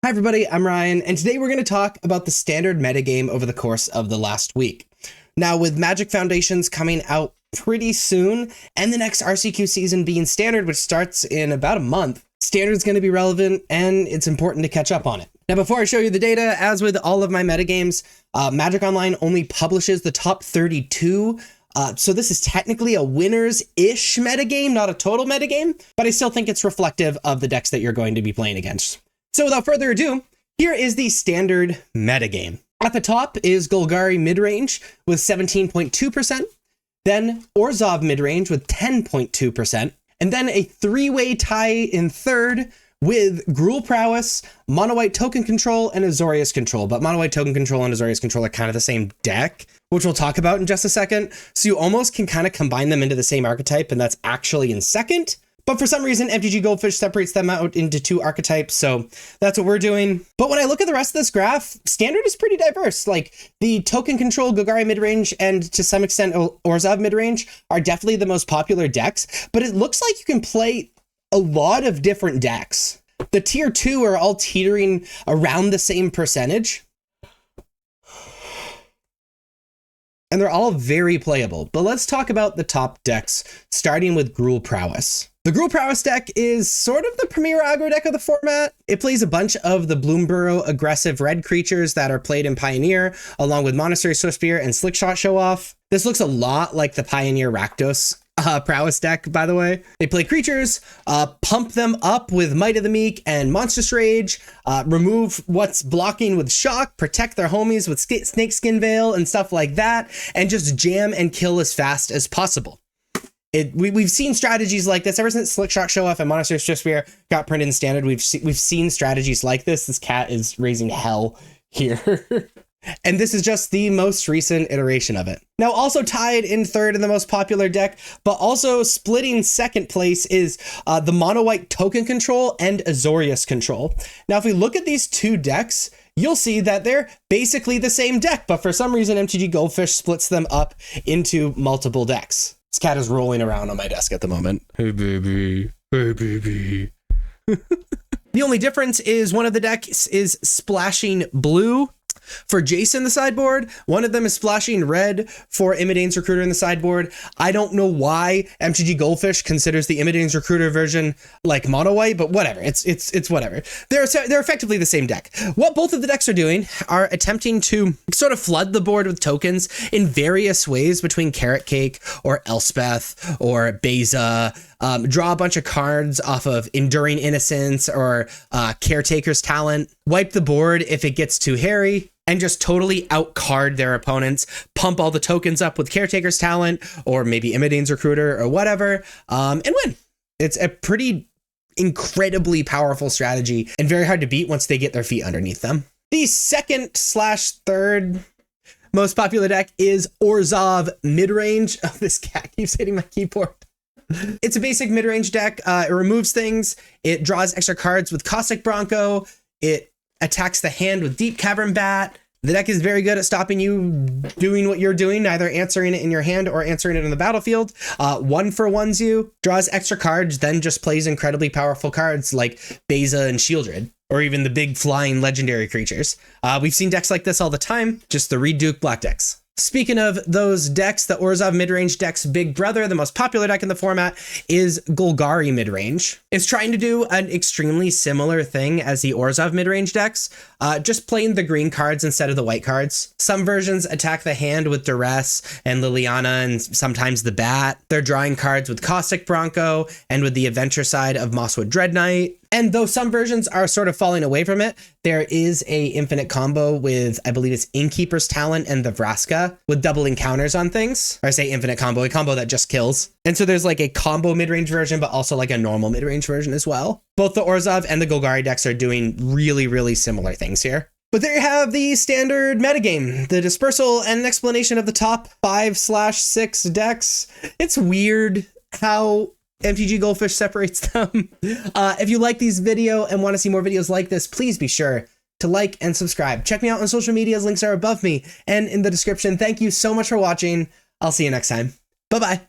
Hi everybody, I'm Ryan, and today we're going to talk about the standard metagame over the course of the last week. Now, with Magic Foundations coming out pretty soon, and the next RCQ season being standard, which starts in about a month, standard's going to be relevant, and it's important to catch up on it. Now, before I show you the data, as with all of my metagames, Magic Online only publishes the top 32, so this is technically a winners-ish metagame, not a total metagame, but I still think it's reflective of the decks that you're going to be playing against. So without further ado, here is the standard metagame. At the top is Golgari Midrange with 17.2%, then Orzhov Midrange with 10.2%, and then a three-way tie in third with Gruul Prowess, Mono White Token Control, and Azorius Control. But Mono White Token Control and Azorius Control are kind of the same deck, which we'll talk about in just a second. So you almost can kind of combine them into the same archetype, and that's actually in second. But for some reason, MTG Goldfish separates them out into two archetypes, so that's what we're doing. But when I look at the rest of this graph, standard is pretty diverse. Like, the Token Control, Golgari Midrange, and to some extent Orzhov Midrange are definitely the most popular decks, but it looks like you can play a lot of different decks. The tier 2 are all teetering around the same percentage, and they're all very playable. But let's talk about the top decks, starting with Gruul Prowess. The Gruul Prowess deck is sort of the premier aggro deck of the format. It plays a bunch of the Bloomburrow aggressive red creatures that are played in Pioneer, along with Monastery Swiftspear and Slickshot Show Off. This looks a lot like the Pioneer Rakdos Prowess deck, by the way. They play creatures, pump them up with Might of the Meek and Monstrous Rage, remove what's blocking with Shock, protect their homies with Snakeskin Veil and stuff like that, and just jam and kill as fast as possible. We've seen strategies like this ever since Slickshot Show Off and Monastery Swiftspear got printed in standard. We've seen strategies like this. This cat is raising hell here. And this is just the most recent iteration of it. Now, also tied in third in the most popular deck, but also splitting second place is the Mono White Token Control and Azorius Control. Now, if we look at these two decks, you'll see that they're basically the same deck, but for some reason, MTG Goldfish splits them up into multiple decks. This cat is rolling around on my desk at the moment. Hey, baby. Hey, baby. The only difference is one of the decks is splashing blue for Jason in the sideboard. One of them is splashing red for Imidane's Recruiter in the sideboard. I don't know why MTG Goldfish considers the Imidane's Recruiter version like mono white, but whatever. It's whatever. They're effectively the same deck. What both of the decks are doing are attempting to sort of flood the board with tokens in various ways between Carrot Cake or Elspeth or Beza. Draw a bunch of cards off of Enduring Innocence or Caretaker's Talent. Wipe the board if it gets too hairy, and just totally outcard their opponents, pump all the tokens up with Caretaker's Talent, or maybe Imidane's Recruiter, or whatever, and win. It's a pretty incredibly powerful strategy, and very hard to beat once they get their feet underneath them. The second/third most popular deck is Orzhov Midrange. Oh, this cat keeps hitting my keyboard. It's a basic midrange deck. It removes things. It draws extra cards with Caustic Bronco. It attacks the hand with Deep Cavern Bat. The deck is very good at stopping you doing what you're doing, either answering it in your hand or answering it on the battlefield. 1-for-1s you, draws extra cards, then just plays incredibly powerful cards like Beza and Shieldred, or even the big flying legendary creatures. We've seen decks like this all the time, just the Reduke black decks. Speaking of those decks, the Orzhov Midrange deck's big brother, the most popular deck in the format, is Golgari Midrange. It's trying to do an extremely similar thing as the Orzhov Midrange decks, just playing the green cards instead of the white cards. Some versions attack the hand with Duress and Liliana and sometimes the Bat. They're drawing cards with Caustic Bronco and with the adventure side of Mosswood Dread Knight. And though some versions are sort of falling away from it, there is a infinite combo with, I believe it's Innkeeper's Talent and the Vraska with double encounters on things. Or I say infinite combo, a combo that just kills. And so there's like a combo midrange version, but also like a normal midrange version as well. Both the Orzhov and the Golgari decks are doing really, really similar things here. But there you have the standard metagame, the dispersal and an explanation of the top 5/6 decks. It's weird how MTG Goldfish separates them. If you like these video and want to see more videos like this, please be sure to like and subscribe. Check me out on social media. Links are above me and in the description. Thank you so much for watching. I'll see you next time. Bye-bye.